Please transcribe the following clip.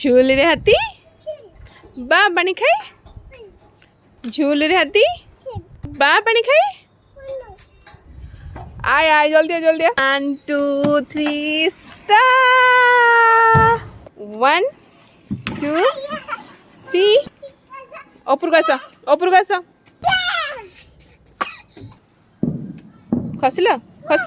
झूल रे हाथी बा पानी खाई झूल रे हाथी बा पानी खाई आय आय जल्दी जल्दी 1 2 3 स्टार्ट 1 2 3 ऊपर को आस खसिल खस